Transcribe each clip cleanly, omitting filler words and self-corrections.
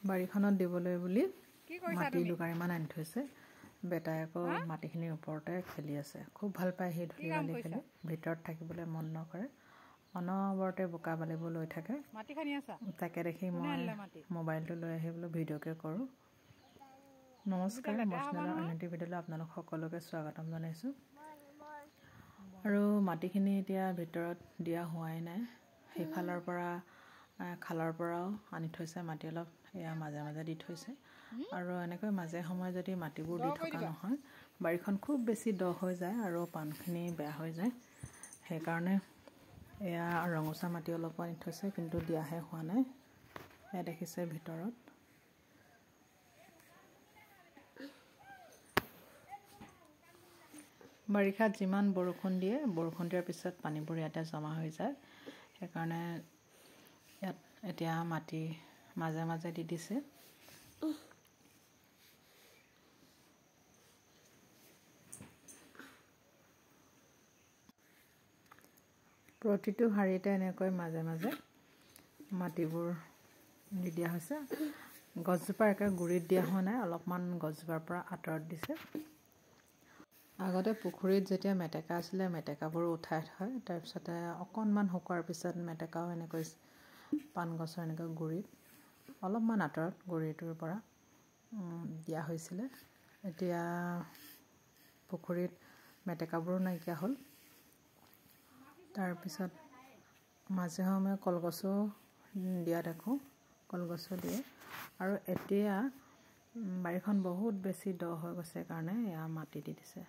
বাৰীখনত দিবলৈ বুলি মাটি দুকাৰিমান আনি থৈছে। বেটাই আকৌ মাটিখিনিৰ ওপৰতে খেলি আছে। খুব ভাল পায় সেই ধূলি বালি খেলি, ভিতৰত থাকিবলৈ মন নকৰে, অনবৰতে বোকা বালিবোৰ লৈ থাকে। তাকে দেখি মই মোবাইলটো লৈ আহি বোলো ভিডিঅ'কে কৰোঁ। নমস্কাৰ, মচনেলৰ অন্যটি ভিডিঅ'লৈ আপোনালোক সকলোকে স্বাগতম জনাইছোঁ। আৰু মাটিখিনি এতিয়া ভিতৰত দিয়া হোৱাই নাই। সেইফালৰ পৰা খালৰ পৰাও আনি থৈছে মাটি অলপ, এয়া মাজে মাজে দি থৈছে। আৰু এনেকৈ মাজে সময়ে যদি মাটিবোৰ দি থকা নহয়, বাৰীখন খুব বেছি দ হৈ যায় আৰু পাণখিনি বেয়া হৈ যায়। সেইকাৰণে এয়া ৰঙচা মাটি অলপো আনি থৈছে, কিন্তু দিয়াহে হোৱা নাই। এয়া দেখিছে ভিতৰত। বাৰিষাত যিমান বৰষুণ দিয়ে, বৰষুণ দিয়াৰ পিছত পানীবোৰ ইয়াতে জমা হৈ যায়। সেইকাৰণে ইয়াত এতিয়া মাটি মাজে মাজে দি দিছে। প্ৰতিটো শাৰীতে এনেকৈ মাজে মাজে মাটিবোৰ দি দিয়া হৈছে। গছজোপাৰ একে গুৰিত দিয়া হোৱা নাই, অলপমান গছজোপাৰ পৰা আঁতৰত দিছে। আগতে পুখুৰীত যেতিয়া মেটেকা আছিলে, মেটেকাবোৰ উঠাই থয়, তাৰপিছতে অকণমান শুকোৱাৰ পিছত মেটেকাও এনেকৈ পাণ গছৰ এনেকৈ গুৰিত অলপমান আঁতৰত গুৰিটোৰ পৰা দিয়া হৈছিলে। এতিয়া পুখুৰীত মেটেকাবোৰো নাইকিয়া হ'ল। তাৰপিছত মাজে সময়ে কলগছো দিয়া দেখোঁ, কলগছো দিয়ে। আৰু এতিয়া বাৰীখন বহুত বেছি দ হৈ গৈছে কাৰণে এয়া মাটি দি দিছে।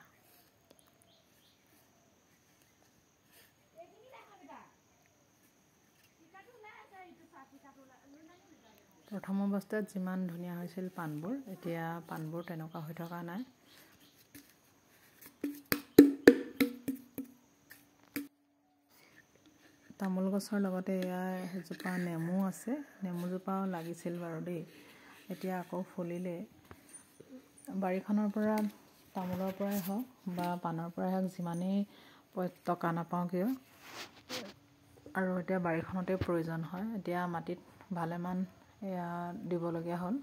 প্ৰথম অৱস্থাত যিমান ধুনীয়া হৈছিল পাণবোৰ, এতিয়া পাণবোৰ তেনেকুৱা হৈ থকা নাই। তামোল গছৰ লগতে এয়া এজোপা নেমু আছে। নেমুজোপাও লাগিছিল বাৰু দেই, এতিয়া আকৌ ফুলিলে। বাৰীখনৰ পৰা তামোলৰ পৰাই হওক বা পাণৰ পৰাই হওক, যিমানেই টকা নাপাওঁ কিয়, আৰু এতিয়া বাৰীখনতে প্ৰয়োজন হয়। এতিয়া মাটিত ভালেমান এয়া দিবলগীয়া হ'ল।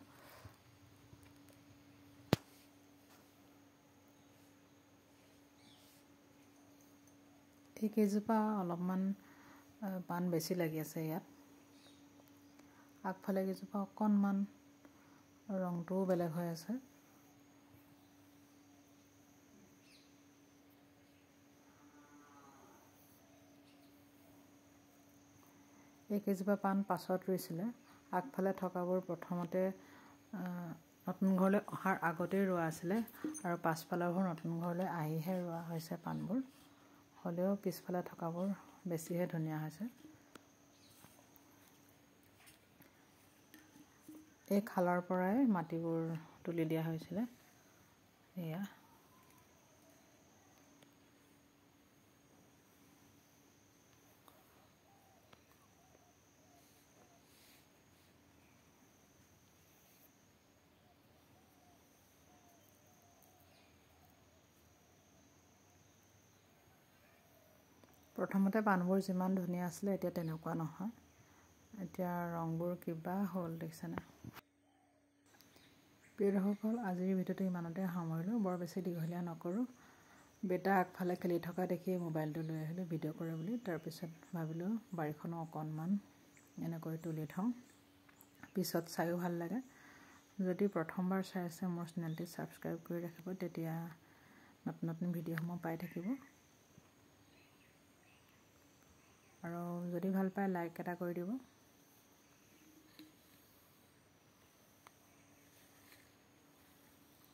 এইকেইজোপা অলপমান পাণ বেছি লাগি আছে ইয়াত। আগফালে কেইজোপা অকণমান ৰংটোও বেলেগ হৈ আছে। এইকেইজোপা পাণ পাছত ৰুইছিলে। আগফালে থকাবোৰ প্ৰথমতে নতুন ঘৰলৈ অহাৰ আগতেই ৰোৱা আছিলে, আৰু পাছফালৰবোৰ নতুন ঘৰলৈ আহিহে ৰোৱা হৈছে পাণবোৰ। হ'লেও পিছফালে থকাবোৰ বেছিহে ধুনীয়া হৈছে। এই খালৰ পৰাই মাটিবোৰ তুলি দিয়া হৈছিলে। এয়া প্ৰথমতে পাণবোৰ যিমান ধুনীয়া আছিলে, এতিয়া তেনেকুৱা নহয়। এতিয়া ৰংবোৰ কিবা হ'ল দেখিছেনে। প্ৰিয় দৰ্শকসকল, আজিৰ ভিডিঅ'টো ইমানতে সামৰিলোঁ, বৰ বেছি দীঘলীয়া নকৰোঁ। বেটা আগফালে খেলি থকা দেখি মোবাইলটো লৈ আহিলোঁ ভিডিঅ' কৰে বুলি। তাৰপিছত ভাবিলোঁ বাৰীখনো অকণমান এনেকৈ তুলি থওঁ, পিছত চায়ো ভাল লাগে। যদি প্ৰথমবাৰ চাই আছে মোৰ চেনেলটি ছাবস্ক্ৰাইব কৰি ৰাখিব, তেতিয়া নতুন নতুন ভিডিঅ'সমূহ পাই থাকিব। আৰু যদি ভাল পায় লাইক এটা কৰি দিব।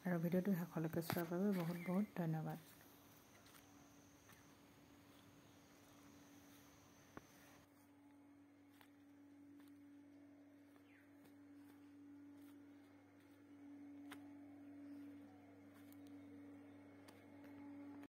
আৰু ভিডিঅ'টো শেষলৈকে চোৱাৰ বাবে বহুত বহুত ধন্যবাদ।